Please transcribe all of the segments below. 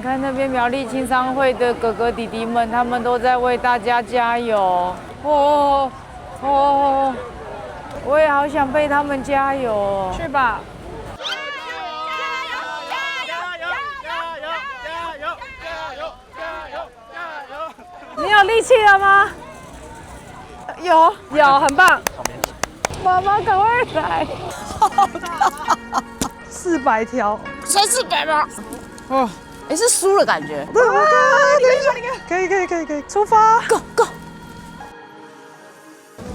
看那边苗栗青商会的哥哥弟弟们，他们都在为大家加油。哦，我也好想被他们加油哦。去吧。你有力气了吗？有，很棒。妈妈，赶快来！400条，才400吗？哦，是输了感觉。对，我看，可以，出发 ，Go！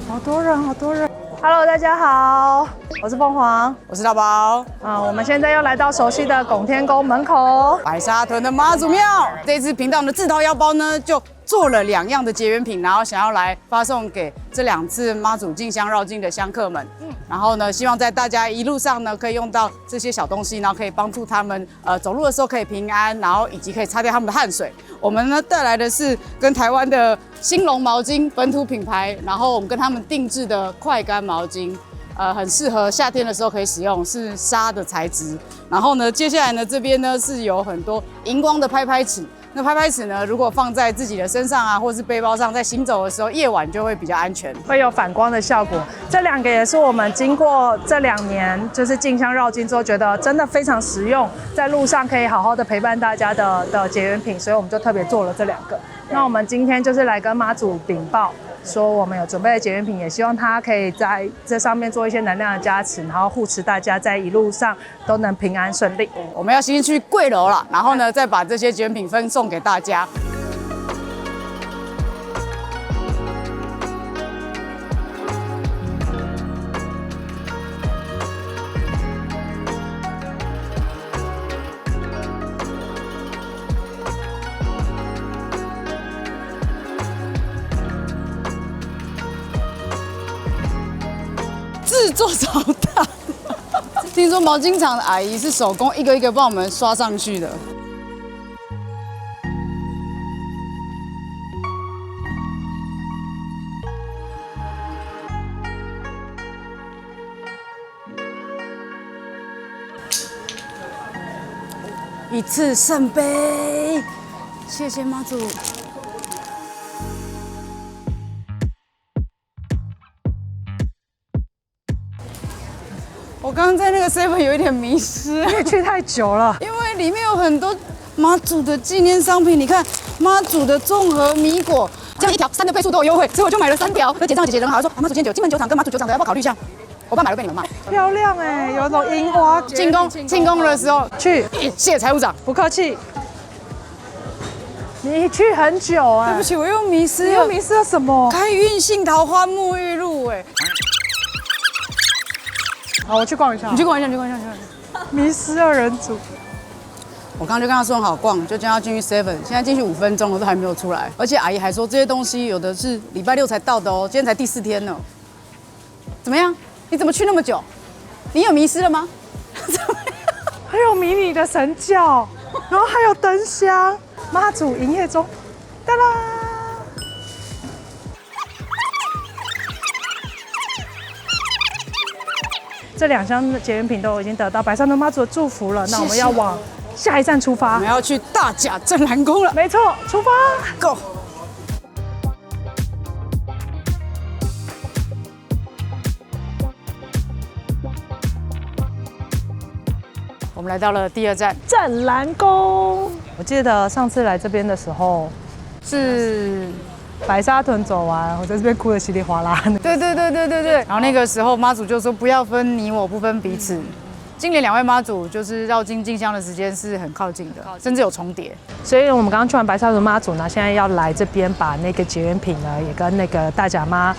好多人。Hello， 大家好，我是凤凰，我是大宝。我们现在又来到熟悉的拱天宫门口，白沙屯的妈祖庙。这次频道的自掏腰包呢，就做了2样的结缘品，然后想要来发送给这2次妈祖进香绕境的香客们。然后呢，希望在大家一路上呢，可以用到这些小东西，然后可以帮助他们走路的时候可以平安，然后以及可以擦掉他们的汗水。我们呢带来的是跟台湾的兴隆毛巾本土品牌，然后我们跟他们定制的快干毛巾。很适合夏天的时候可以使用，是纱的材质。然后呢，接下来呢，这边呢是有很多荧光的拍尺。那拍尺呢，如果放在自己的身上啊，或是背包上，在行走的时候，夜晚就会比较安全，会有反光的效果。这2个也是我们经过这2年就是进香绕境之后，觉得真的非常实用，在路上可以好好的陪伴大家的结缘品，所以我们就特别做了这2个。那我们今天就是来跟妈祖禀报。说我们有准备的结缘品，也希望它可以在这上面做一些能量的加持，然后护持大家在一路上都能平安顺利。我们要先去柜楼了，然后呢，再把这些结缘品分送给大家。自作早大，听说毛巾厂的阿姨是手工一个一个帮我们刷上去的。一次圣杯，谢谢妈祖。我刚刚在那个 7 有一点迷失，因为去太久了，因为里面有很多妈祖的纪念商品。你看妈祖的综合米果，这样1条3的倍数都有优惠，所以我就买了3条。那结账姐姐人好，她说妈祖今天金门酒厂跟妈祖酒厂的要不要考虑一下？我爸买了被你们骂。漂亮哎，有一种樱花。庆功的时候去，谢谢财务长，不客气。你去很久哎，对不起，我又迷失了。你又迷失了什么？开运杏桃花沐浴露哎。好，我去逛一下。你去逛一下。迷失2人组。我刚刚就跟他说很好逛，就叫他进去 7，现在进去5分钟了都还没有出来，而且阿姨还说这些东西有的是礼拜6才到的哦，今天才第4天呢。怎么样？你怎么去那么久？你有迷失了吗？还有迷你的神教，然后还有灯箱，妈祖营业中，哒啦！这2箱的结缘品都已经得到白沙屯妈祖的祝福了，那我们要往下一站出发。我们要去大甲镇澜宫了。没错，出发 ，Go！ 我们来到了第2站镇澜宫。我记得上次来这边的时候，是白沙屯走完，我在这边哭得稀里哗啦。对。然后那个时候妈祖就说不要分你我，不分彼此。今年2位妈祖就是绕境进香的时间是很靠近的，甚至有重叠。所以我们刚刚去完白沙屯妈祖呢，现在要来这边把那个结缘品呢，也跟那个大甲妈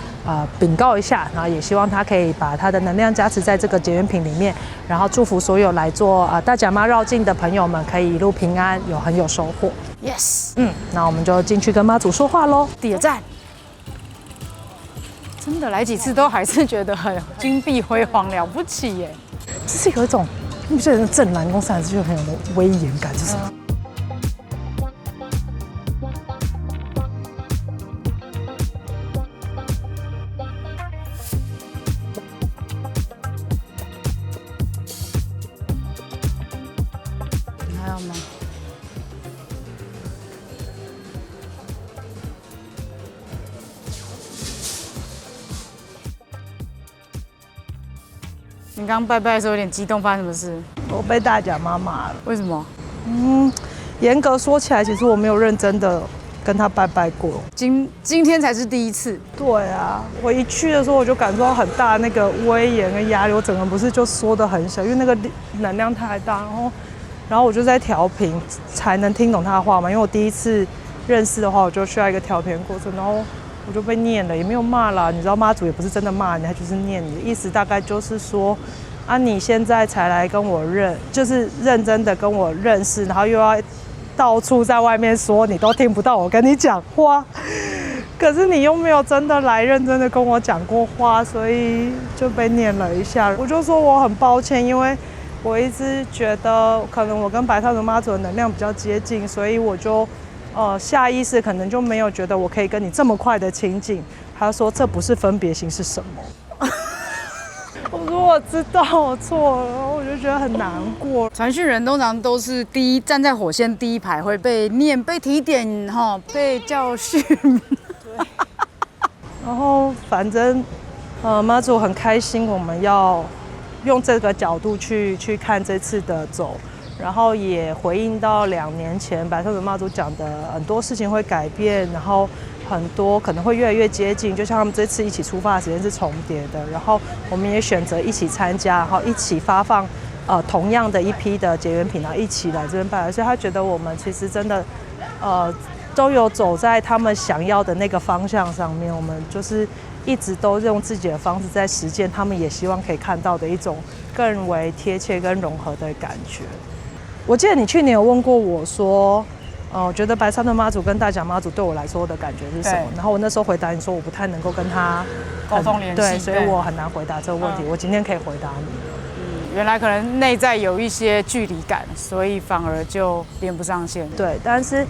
禀告一下，然后也希望她可以把她的能量加持在这个结缘品里面，然后祝福所有来做大甲妈绕境的朋友们可以一路平安，很有收获。Yes， 那我们就进去跟妈祖说话喽。第2站。真的来几次都还是觉得很金碧辉煌，了不起耶！就是有一种，你不觉得镇澜宫3个字就很有威严感，就是。你还有吗？你刚拜拜的时候有点激动，发生什么事？我被大甲妈骂了。为什么？严格说起来，其实我没有认真的跟他拜拜过。今天才是第一次。对啊，我一去的时候我就感受到很大的那个威严跟压力，我整个人不是就缩得很小，因为那个能量太大，然后我就在调频才能听懂他的话嘛，因为我第一次认识的话，我就需要一个调频过程，然后我就被念了，也没有骂啦，你知道妈祖也不是真的骂你，他就是念你的意思，大概就是说。啊，你现在才来跟我就是认真的跟我认识，然后又要到处在外面说你都听不到我跟你讲话，可是你又没有真的来认真的跟我讲过话，所以就被念了一下。我就说我很抱歉，因为我一直觉得可能我跟白沙屯妈祖的能量比较接近，所以我就下意识可能就没有觉得我可以跟你这么快的亲近。他说这不是分别心是什么？我说我知道我错了，我就觉得很难过。传讯人通常都是站在火线第一排，会被念、被提点、被教训。对。然后反正妈祖很开心，我们要用这个角度去看这次的走，然后也回应到2年前白沙屯妈祖讲的很多事情会改变，然后。很多可能会越来越接近，就像他们这次一起出发的时间是重叠的，然后我们也选择一起参加，然后一起发放同样的一批的结缘品，然后一起来这边拜来，所以他觉得我们其实真的都有走在他们想要的那个方向上面，我们就是一直都用自己的方式在实践，他们也希望可以看到的一种更为贴切跟融合的感觉。我记得你去年有问过我说。我觉得白沙屯妈祖跟大甲妈祖对我来说的感觉是什么？然后我那时候回答你说我不太能够跟他沟通联系，对，所以我很难回答这个问题。我今天可以回答你。原来可能内在有一些距离感，所以反而就连不上线。对，但是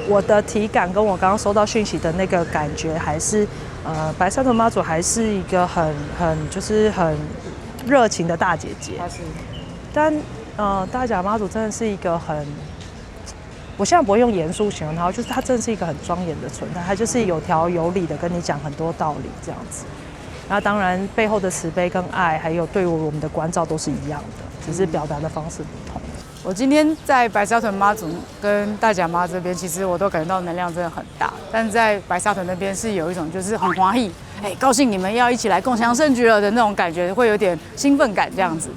我的体感跟我刚刚收到讯息的那个感觉，还是白沙屯妈祖还是一个很热情的大姐姐。但大甲妈祖真的是一个很。我现在不会用严肃形容他，就是他真的是一个很庄严的存在，他就是有条有理的跟你讲很多道理这样子。然后当然背后的慈悲跟爱，还有对我们的关照都是一样的，只是表达的方式不同。我今天在白沙屯妈祖跟大甲妈这边，其实我都感觉到能量真的很大，但在白沙屯那边是有一种就是很欢喜，高兴你们要一起来共襄盛举了的那种感觉，会有点兴奋感这样子。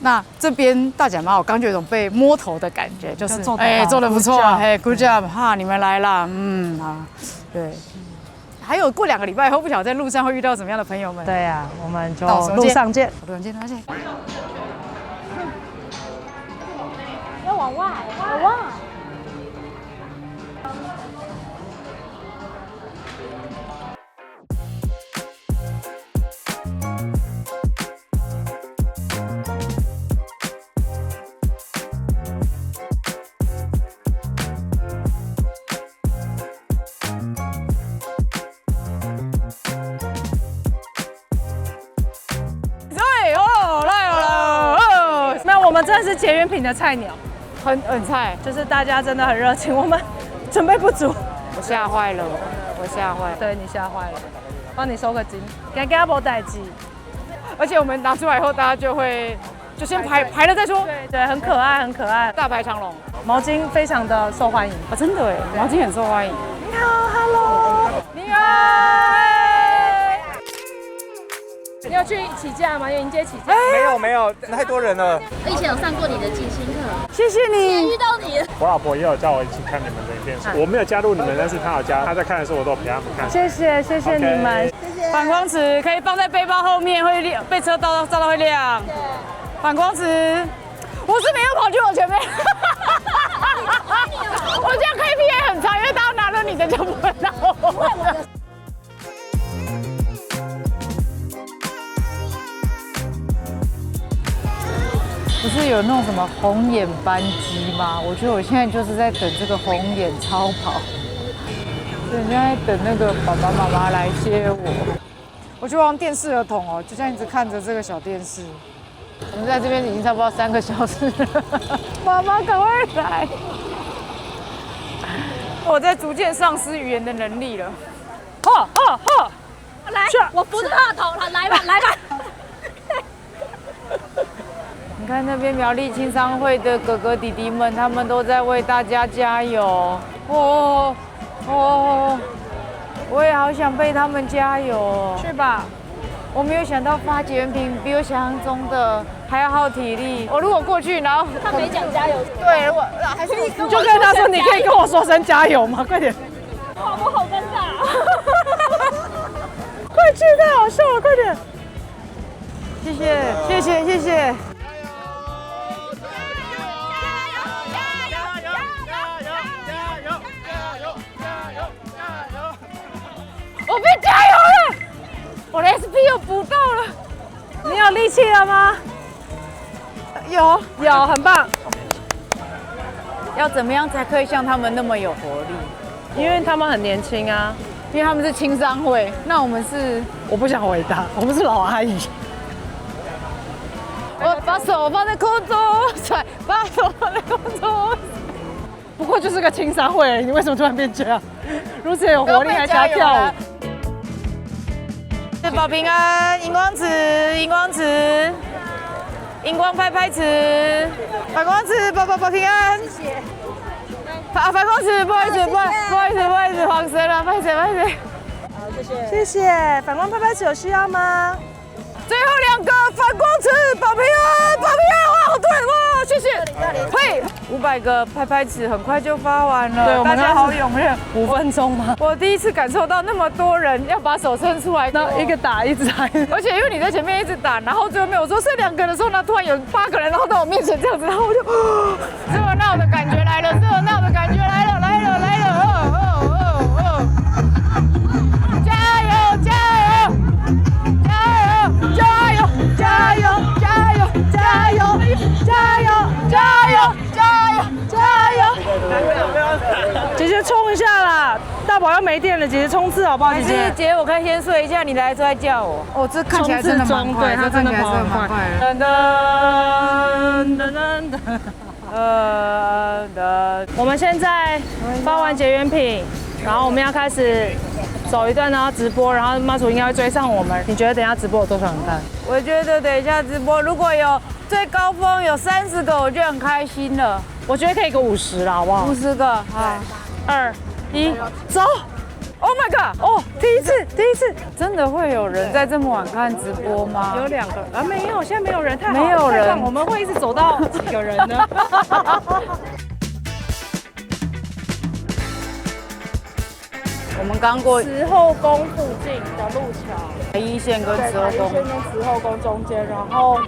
那这边大甲妈，我刚就有种被摸头的感觉，就是做得不错，good job 哈，你们来啦，对。还有过2个礼拜后，不晓得在路上会遇到什么样的朋友们。对啊，我们就路上见。路上见，要往外，往外。我们真的是结缘品的菜鸟，很菜，就是大家真的很热情，我们准备不足，我吓坏了，对你吓坏了，帮你收个金，给没代志。而且我们拿出来以后，大家就先排了再说，对，很可爱，很可爱，大排长龙，毛巾非常的受欢迎啊，真的哎，毛巾很受欢迎。你好 ，Hello， 你好。你要去起驾吗？迎接起驾？没有，太多人了。我以前有上过你的静心课，谢谢你。遇到你，我老婆也有叫我一起看你们的影片，我没有加入你们，但是她有加，她在看的时候我都陪他们看。谢谢你们，谢谢。反光尺可以放在背包后面，会亮，被车照到会亮。反光尺，我是没有跑去我前面。我这样 KPI 很长，因为大家拿着你的就不会拿我的。不是有那种什么红眼班机吗？我觉得我现在就是在等这个红眼超跑，所以现在等那个爸爸妈妈来接我。我去望电视儿童哦，就这样一直看着这个小电视。我们在这边已经差不多3个小时了，妈妈赶快来！我在逐渐丧失语言的能力了。来，我扶着他的头，来吧。你看那边苗栗青商会的哥哥弟弟们，他们都在为大家加油。哦，我也好想被他们加油哦。是吧？我没有想到发结缘品比我想象中的还要耗体力。我如果过去，然后他没讲加油，对，还是你就跟他说，你可以跟我说声加油吗？快点！哇，我好尴尬。快去，太好笑了，快点！谢谢。我被加油了，我的 SP 又补到了。你有力气了吗？有，很棒。要怎么样才可以像他们那么有活力？因为他们很年轻啊。因为他们是青商会，那我们是……我不想回答，我们是老阿姨。我把手放在空中，把手放在空中。不过就是个青商会，你为什么突然变这样？如此有活力，还想要跳舞？保平安，荧光池，荧光池，荧光拍拍池，反光池，保平安。谢谢。反光池，不好意思，黄神了，不好意思。好，谢谢。反光拍拍池有需要吗？最后2个反光池，保平安，哇，好多人哇，谢谢。嘿，500个拍拍池很快就发完了，对，我们大家好踊跃。5分钟吗？我第一次感受到那么多人要把手伸出来，然后一个打一直打，而且因为你在前面一直打，然后最后面我说剩2个的时候呢，突然有8个人，然后到我面前这样子，然后我就热闹的感觉来了，加油！姐姐冲一下啦！大宝要没电了，姐姐冲刺好不好？姐，我可以先睡一下，你来的时候再叫我。哦，这看起来真的蛮快，对，它真的跑很快。我们现在发完结缘品，然后我们要开始走一段，然后直播，然后妈祖应该会追上我们。你觉得等一下直播有多少人看？我觉得等一下直播如果有最高峰有30个，我就很开心了。我觉得可以个50啦，好不好？50个，好，2、1，走 ！Oh my god！哦，第一次，真的会有人在这么晚看直播吗？有2个啊，没有，现在没有人，太好了，没有人，我们会一直走到几个人呢？我们刚过慈后宫附近的路桥，一线跟慈后宫，一线跟慈后宫中间，然后。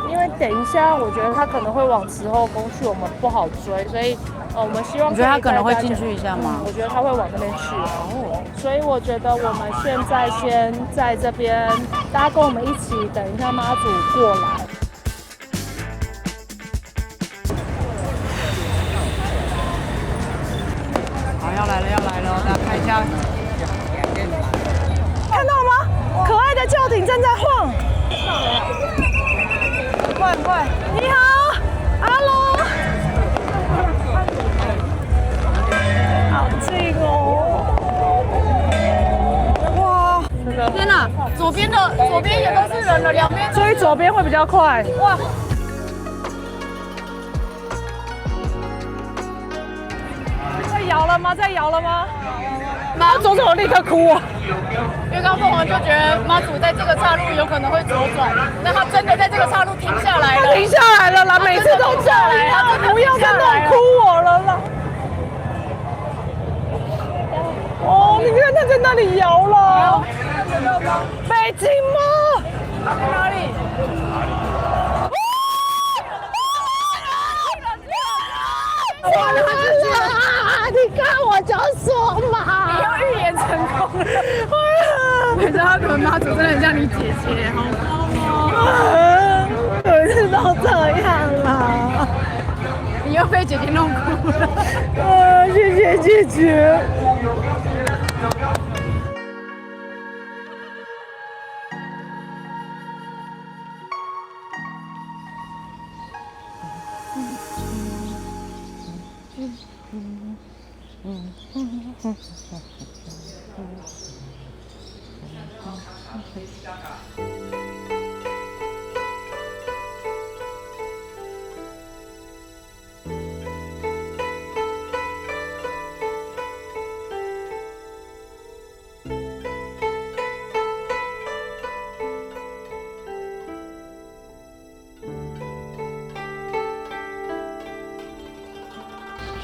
因为等一下，我觉得他可能会往慈后宫去，我们不好追，所以我们希望。你觉得他可能会进去一下吗？我觉得他会往那边去。哦。所以我觉得我们现在先在这边，大家跟我们一起等一下妈祖过来。好，要来了，大家看一下。看到吗？可爱的轿艇正在晃。快！你好，阿龙，好近哦！哇，天哪，左边也都是人了，两边。所以左边会比较快。哇！在摇了吗？妈祖怎么立刻哭啊？因为刚凤凰就觉得妈祖在这个岔路有可能会左转，那他真的在这个岔路停下来了，停下来了啦！每次都这样，不要再弄哭我了啦！哦，你看他在那里摇了，北京吗？在哪里？我来了！你看我就说嘛，你要预言成功了。我觉得他可能妈祖真的很像你姐姐，好高哦。每次都这样啦。你又被姐姐弄哭了。谢谢姐姐。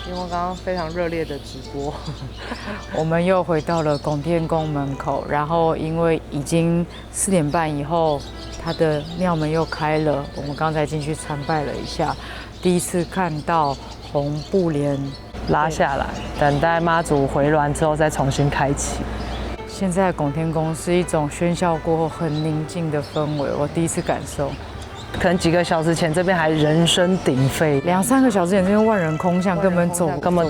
因为刚刚非常热烈的直播，我们又回到了拱天宫门口，然后因为已经4点半以后，它的庙门又开了，我们刚才进去参拜了一下，第一次看到红布帘拉下来，等待妈祖回銮之后再重新开启。现在拱天宫是一种喧嚣过后很宁静的氛围，我第一次感受。可能几个小时前这边还人声鼎沸，2、3个小时前这边万人空巷，根本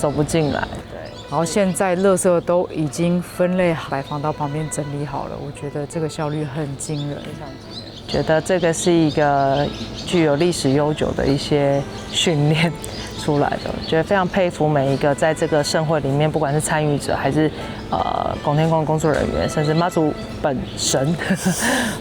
走不进来。对。然后现在垃圾都已经分类摆放到旁边整理好了，我觉得这个效率很惊人，非常惊人。觉得这个是一个具有历史悠久的一些训练出来的，觉得非常佩服每一个在这个盛会里面，不管是参与者还是拱天宫工作人员，甚至妈祖本身，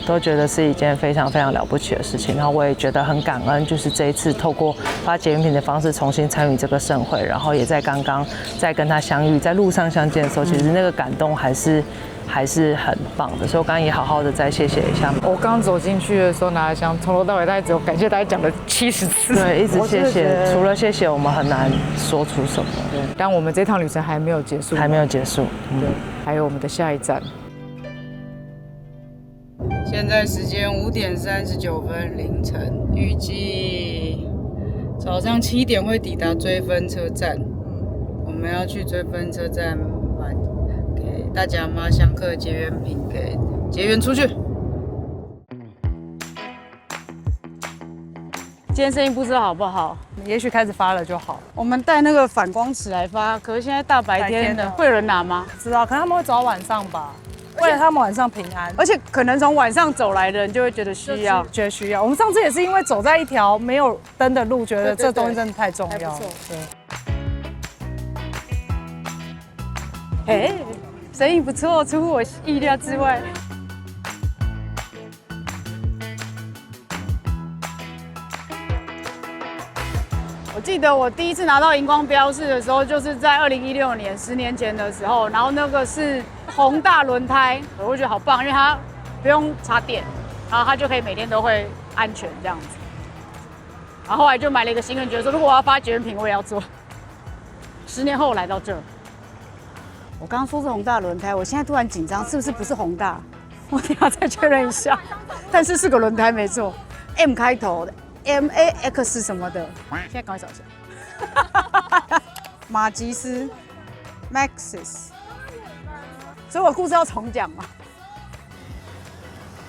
都觉得是一件非常非常了不起的事情。然后我也觉得很感恩，就是这一次透过发节源品的方式重新参与这个盛会，然后也在刚刚在跟他相遇，在路上相见的时候，其实那个感动还是很棒的，所以我刚刚也好好的再谢谢一下。我刚走进去的时候拿着香，从头到尾大概只有感谢大概讲了70次。对，一直谢谢，除了谢谢，我们很难说出什么。对，但我们这趟旅程还没有结束，还没有结束。对，还有我们的下一站。现在时间5点39分，凌晨，预计早上7点会抵达追分车站。我们要去追分车站买给大甲妈香客结缘品，给结缘出去。今天生意不知道好不好，也许开始发了就好。我们带那个反光尺来发，可是现在大白天的，会有人拿吗？知道，可能他们会走到晚上吧，为了他们晚上平安。而且可能从晚上走来的人就会觉得需要，觉得需要。我们上次也是因为走在一条没有灯的路，觉得这东西真的太重要了。对。哎，生意不错，出乎我意料之外。我记得我第一次拿到荧光标示的时候，就是在2016年，10年前的时候，然后那个是宏大轮胎，我会觉得好棒，因为它不用插电，然后它就可以每天都会安全这样子。然后后来就买了一个心愿，觉得说如果我要发结缘品，我也要做。10年后我来到这儿，我刚刚说是宏大轮胎，我现在突然紧张，是不是宏大？我等一下再确认一下，但是个轮胎没错 ，M 开头的。MAX 什么的，现在赶快找一下。马吉斯 Maxis， 所以我故事要重讲嘛。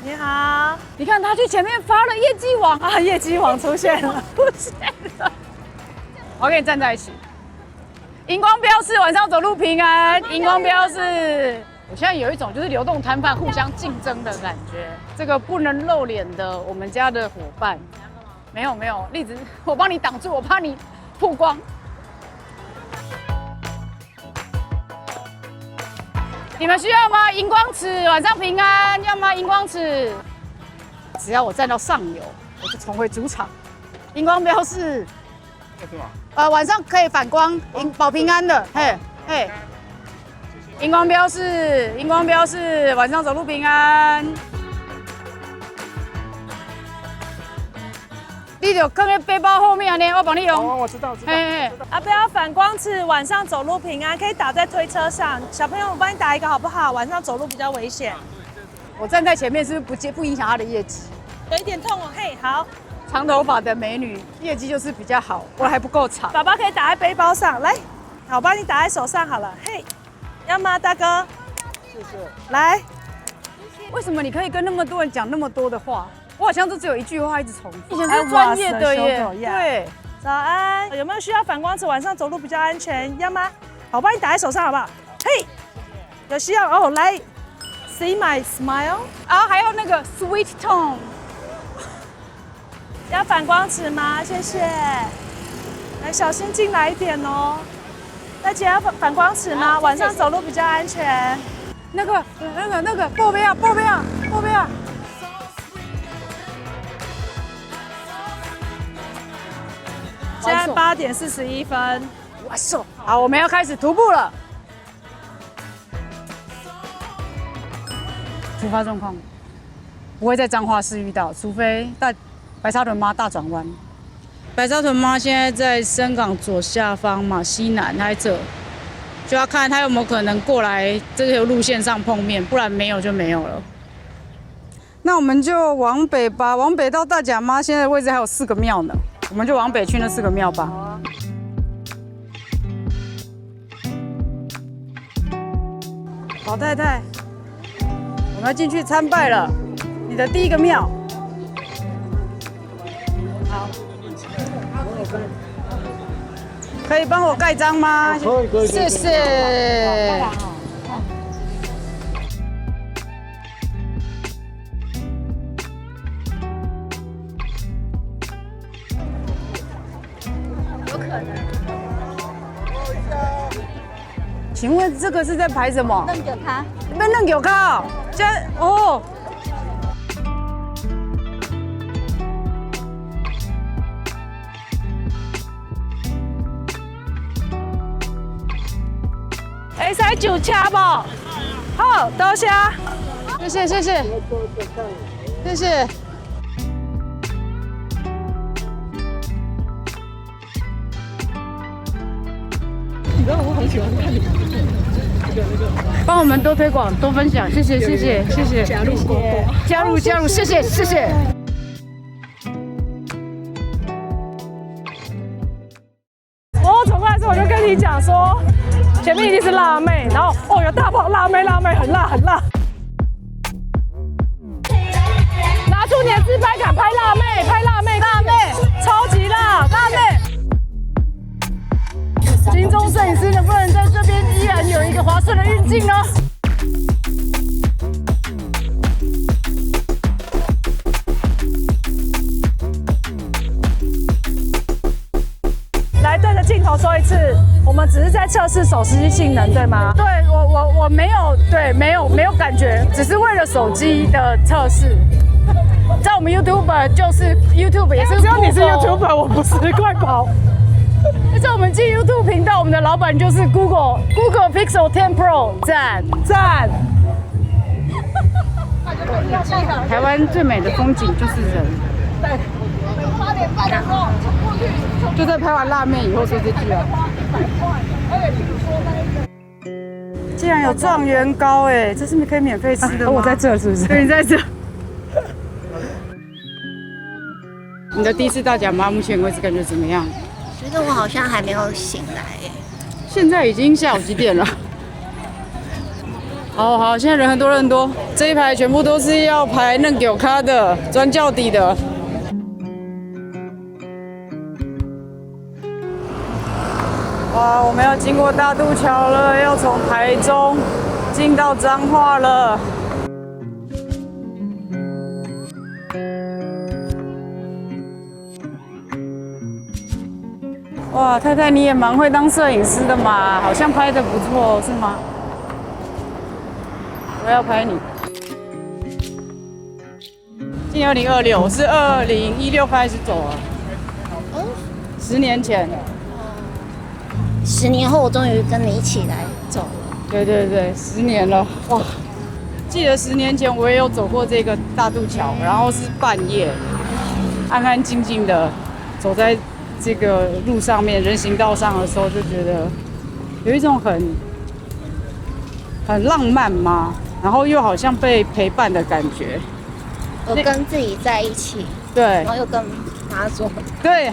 你好，你看他去前面发了业绩网啊，业绩网出现了，出现了。我跟你站在一起，荧光标示晚上走路平安，荧光标示。我现在有一种就是流动摊贩互相竞争的感觉。这个不能露脸的我们家的伙伴。没有，栗子，我帮你挡住，我怕你曝光。你们需要吗？荧光尺，晚上平安，要吗？荧光尺。只要我站到上游，我就重回主场。荧光标示。要干嘛？晚上可以反光，保平安的，嘿。荧光标示，晚上走路平安。你就放在背包后面呢，我帮你用。哦，我知道。啊，不要反光尺，晚上走路平安，可以打在推车上。小朋友，我帮你打一个好不好？晚上走路比较危险。我站在前面是不是不影响他的业绩？有一点痛哦，嘿，好。长头发的美女，业绩就是比较好，我还不够长。宝宝可以打在背包上，来，好，我帮你打在手上好了，嘿，要吗，大哥？谢谢。来，为什么你可以跟那么多人讲那么多的话？我好像都只有一句话一直重复。以前是专业的耶。对，早安，有没有需要反光尺？晚上走路比较安全，要吗？好，我帮你打在手上好不好？嘿，有需要哦，来 ，See my smile。啊，还有那个 sweet tone。要反光尺吗？谢谢。来，小心进来一点哦。大姐要反光尺吗？晚上走路比较安全。那个，后边啊。现在8点41分。哇塞！好，我们要开始徒步了。出发状况不会在彰化市遇到，除非白沙屯妈大转弯。白沙屯妈现在在深港左下方嘛，西南还这，就要看他有没有可能过来这条路线上碰面，不然没有就没有了。那我们就往北吧，往北到大甲妈现在的位置还有4个庙呢，我们就往北去那4个庙吧。老太太，我们要进去参拜了，你的第一个庙。好，可以帮我盖章吗？可以，谢谢。有可能。请问这个是在排什么？嫩给他，嫩给我看，这哦。会使就车无？好，多谢。谢谢谢谢谢谢。你知道我很喜欢看你帮我们多推广、多分享，谢谢谢谢谢谢。加入，谢谢谢谢。我走过来的时候我就跟你讲说，前面一定是辣妹，然后有大炮辣妹，很辣很辣。拿出你的自拍杆拍辣妹，超级辣，辣妹。金钟摄影师能不能在这边依然有一个滑顺的运镜呢？来对着镜头说一次，我们只是在测试手机性能，对吗？对我没有没有感觉，只是为了手机的测试。在我们 YouTube 就是 YouTube 也是，只有你是 YouTuber， 我不是，快跑！在我们进 YouTube 频道，我们的老板就是 Google Pixel 10 Pro， 赞！台湾最美的风景就是人。就在拍完辣妹以后说这句啊。竟然有状元糕哎，这是可以免费吃的吗？我在这是不是？对，你在这。你的第一次大甲妈目前为止感觉怎么样？觉得我好像还没有醒来耶。现在已经下午几点了？好，现在人很多，这一排全部都是要排嫩给咖的，钻轿底的。哇，我们要经过大渡桥了，要从台中进到彰化了。哇，太太你也蛮会当摄影师的嘛，好像拍得不错，是吗？我要拍你。今年2026，我是2016开始走了。哦，10年前。10年后，我终于跟你一起来走了。对，10年了，哇！记得10年前我也有走过这个大渡桥，然后是半夜，安安静静的走在这个路上面，人行道上的时候，就觉得有一种很浪漫嘛，然后又好像被陪伴的感觉。我跟自己在一起，对，然后又跟妈说，对。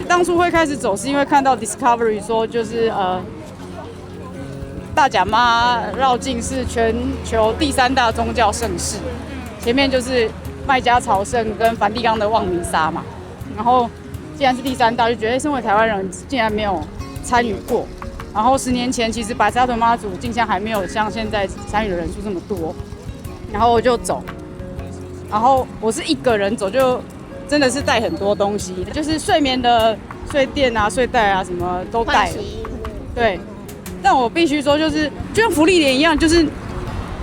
当初会开始走，是因为看到 Discovery 说，就是大甲妈绕境是全球第3大宗教盛事，前面就是麦加朝圣跟梵蒂冈的望弥撒嘛。然后既然是第3大，就觉得身为台湾人竟然没有参与过。然后10年前其实白沙屯妈祖进香还没有像现在参与的人数这么多，然后我就走，然后我是一个人走就。真的是带很多东西，就是睡眠的睡垫啊、睡袋啊，什么都带了。对，但我必须说，就像福利点一样，就是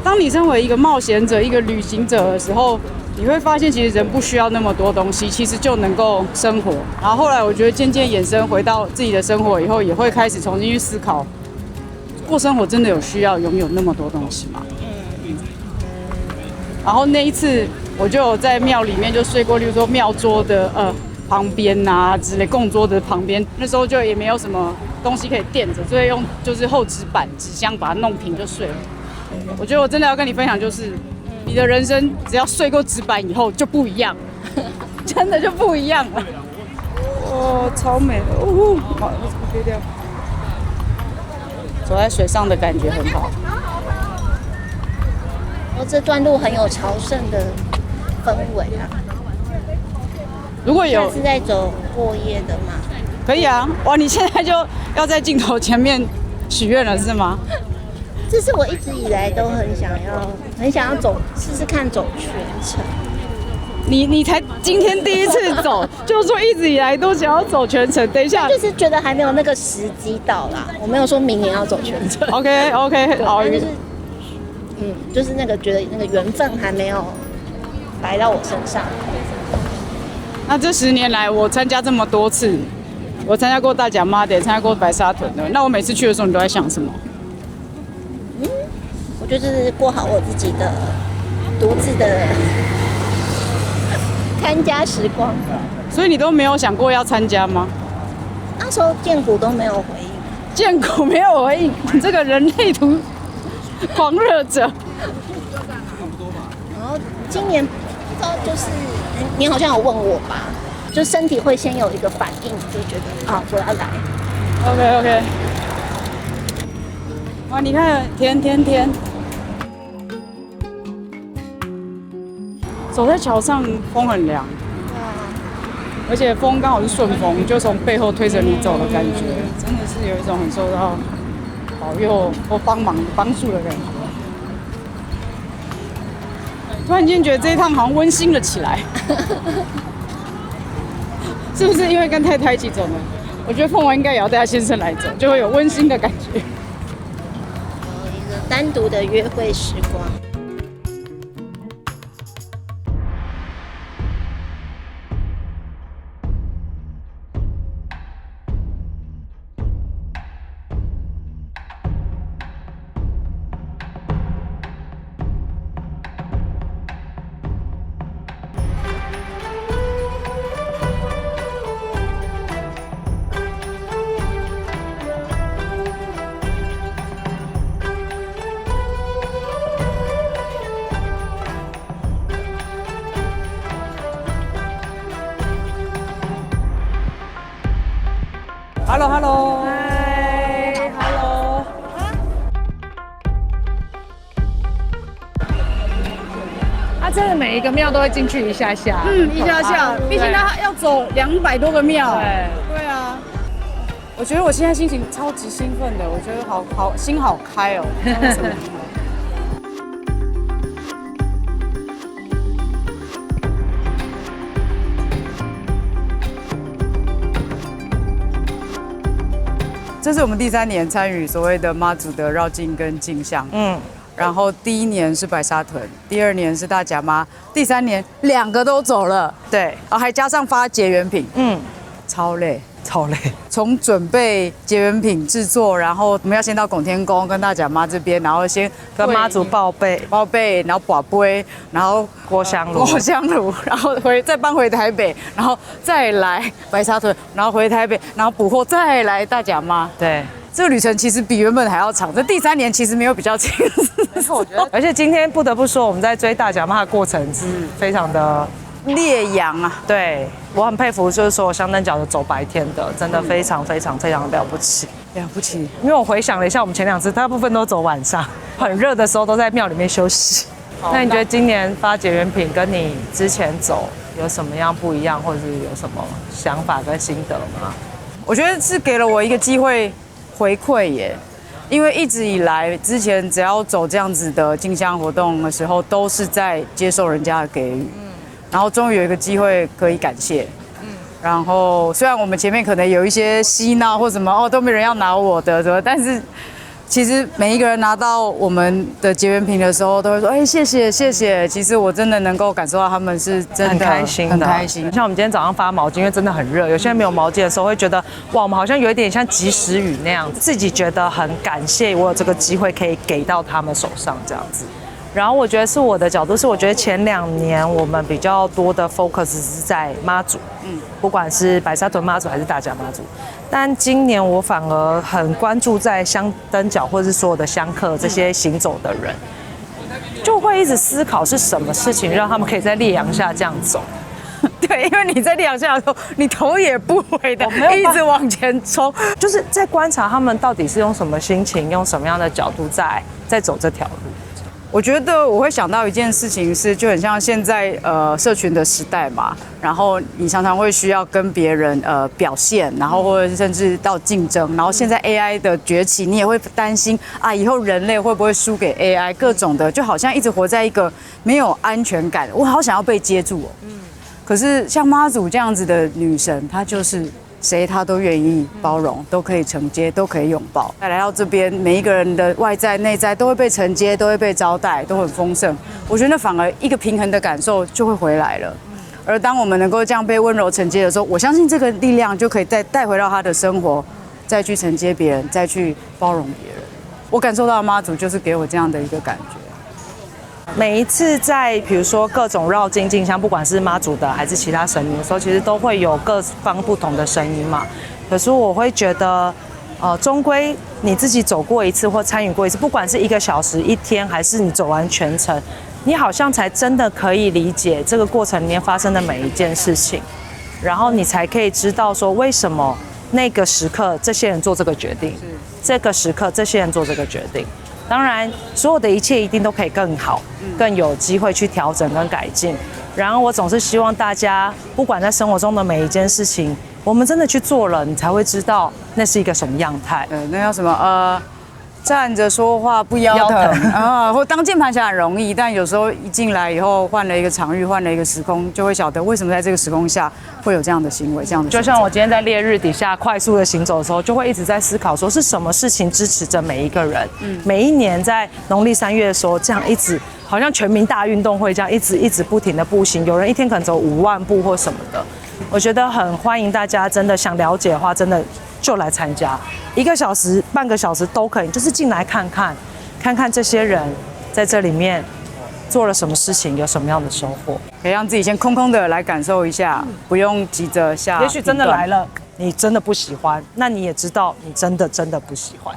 当你身为一个冒险者、一个旅行者的时候，你会发现其实人不需要那么多东西，其实就能够生活。然后后来我觉得渐渐衍生回到自己的生活以后，也会开始重新去思考，过生活真的有需要拥有那么多东西吗？然后那一次。我就有在庙里面就睡过，例如说庙桌的旁边啊之类，供桌的旁边，那时候就也没有什么东西可以垫着，所以用就是厚纸板、纸箱把它弄平就睡了。我觉得我真的要跟你分享，就是你的人生只要睡过纸板以后就不一样，真的就不一样了。哦，超美的，哦，好，我怎么丢掉？走在水上的感觉很好。这段路很有朝圣的氛围啊。如果有下次再走过夜的嘛？可以啊，哇！你现在就要在镜头前面许愿了是吗？这是我一直以来都很想要走试试看走全程。你才今天第一次走，就是说一直以来都想要走全程。等一下，就是觉得还没有那个时机到啦。我没有说明年要走全程。OK， 好，但就是就是那个觉得那个缘分还没有来到我身上。那这10年来，我参加这么多次，我参加过大甲妈的，也参加过白沙屯的。那我每次去的时候，你都在想什么？我就是过好我自己的独自的看家时光。所以你都没有想过要参加吗？那时候建谷都没有回应。建谷没有回应，你这个人类图狂热者。然后今年不知道就是你好像有问我吧，就身体会先有一个反应，就觉得啊我要来。OK。哇，你看天，走在桥上风很凉，而且风刚好是顺风，就从背后推着你走的感觉，真的是有一种很受到保佑或帮助的感觉。突然间觉得这一趟好像温馨了起来，是不是因为跟太太一起走呢？我觉得凤凰应该也要带她先生来走，就会有温馨的感觉。有一个单独的约会时光。Hello， 它真的每一个庙都会进去一下下，一下下，毕竟他要走200多个庙。对啊。我觉得我现在心情超级兴奋的，我觉得好心好开哦。这是我们第3年参与所谓的妈祖的绕境跟进香，然后第1年是白沙屯，第2年是大甲妈，第3年2个都走了，对，然后还加上发结缘品，超累。从准备结缘品制作，然后我们要先到拱天宫跟大甲妈这边，然后先跟妈祖报备，然后拔杯，然后过香炉，然后再搬回台北，然后再来白沙屯，然后回台北，然后补货，再来大甲妈。对。这个旅程其实比原本还要长，这第3年其实没有比较轻松。我觉得，而且今天不得不说，我们在追大甲妈的过程是非常的烈阳啊！对，我很佩服，就是所有香灯脚的走白天的，真的非常非常非常了不起，了不起。因为我回想了一下，我们前2次大部分都走晚上，很热的时候都在庙里面休息。那你觉得今年发结缘品跟你之前走有什么样不一样，或者是有什么想法跟心得吗？我觉得是给了我一个机会回馈耶。因为一直以来，之前只要走这样子的进香活动的时候，都是在接受人家的给予，然后终于有一个机会可以感谢，然后虽然我们前面可能有一些嬉闹或什么都没人要拿我的什么，但是其实每一个人拿到我们的结缘品的时候，都会说谢谢谢谢。其实我真的能够感受到他们是真的很开心，很开心。像我们今天早上发毛巾，因为真的很热，有些人没有毛巾的时候会觉得哇，我们好像有一点像及时雨那样，自己觉得很感谢我有这个机会可以给到他们手上这样子。然后我觉得是我的角度是，我觉得前2年我们比较多的 focus 是在妈祖，不管是白沙屯妈祖还是大甲妈祖。但今年我反而很关注在香灯脚或是所有的香客这些行走的人，就会一直思考是什么事情让他们可以在烈阳下这样走。对，因为你在烈阳下的时候，你头也不回的一直往前冲，就是在观察他们到底是用什么心情，用什么样的角度在走这条路。我觉得我会想到一件事情是，就很像现在社群的时代嘛，然后你常常会需要跟别人表现，然后或者甚至到竞争，然后现在 AI 的崛起，你也会担心啊，以后人类会不会输给 AI， 各种的，就好像一直活在一个没有安全感，我好想要被接住哦。可是像妈祖这样子的女神，她就是谁她都愿意包容，都可以承接，都可以拥抱。来到这边，每一个人的外在内在都会被承接，都会被招待，都很丰盛。我觉得那反而一个平衡的感受就会回来了。而当我们能够这样被温柔承接的时候，我相信这个力量就可以再带回到他的生活，再去承接别人，再去包容别人。我感受到妈祖就是给我这样的一个感觉。每一次在比如说各种绕境进香，不管是妈祖的还是其他神明的时候，其实都会有各方不同的声音嘛。可是我会觉得，终归你自己走过一次或参与过一次，不管是1个小时、1天，还是你走完全程，你好像才真的可以理解这个过程里面发生的每一件事情，然后你才可以知道说为什么那个时刻这些人做这个决定，这个时刻这些人做这个决定。当然，所有的一切一定都可以更好，更有机会去调整跟改进。然后我总是希望大家，不管在生活中的每一件事情，我们真的去做了，你才会知道那是一个什么样态。那叫什么？站着说话不腰疼啊，或当键盘侠很容易，但有时候一进来以后，换了一个场域，换了一个时空，就会晓得为什么在这个时空下会有这样的行为，这样的。就像我今天在烈日底下快速的行走的时候，就会一直在思考，说是什么事情支持着每一个人。每一年在农历3月的时候，这样一直好像全民大运动会这样一直不停的步行，有人一天可能走5万步或什么的。我觉得很欢迎大家，真的想了解的话，真的就来参加，1个小时、半个小时都可以，就是进来看看这些人在这里面做了什么事情，有什么样的收获，可以让自己先空空的来感受一下，不用急着下。也许真的来了，你真的不喜欢，那你也知道你真的不喜欢。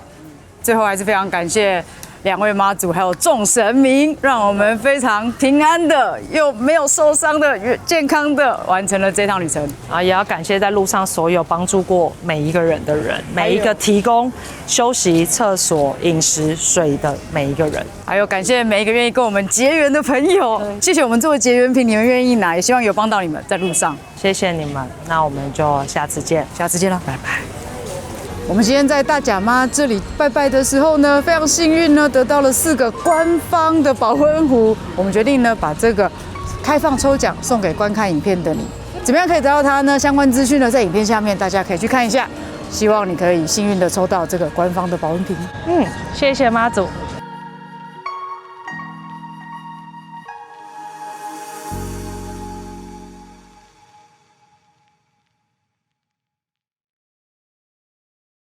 最后还是非常感谢2位妈祖还有众神明，让我们非常平安的又没有受伤的、健康的完成了这趟旅程啊！也要感谢在路上所有帮助过每一个人的人，每一个提供休息、厕所、饮食、水的每一个人，还有感谢每一个愿意跟我们结缘的朋友。谢谢我们作为结缘品，你们愿意拿，也希望有帮到你们在路上。谢谢你们，那我们就下次见，下次见了，拜拜。我们今天在大甲妈这里拜拜的时候呢，非常幸运呢，得到了4个官方的保温壶。我们决定呢，把这个开放抽奖送给观看影片的你。怎么样可以得到它呢？相关资讯呢，在影片下面大家可以去看一下。希望你可以幸运的抽到这个官方的保温瓶。谢谢妈祖。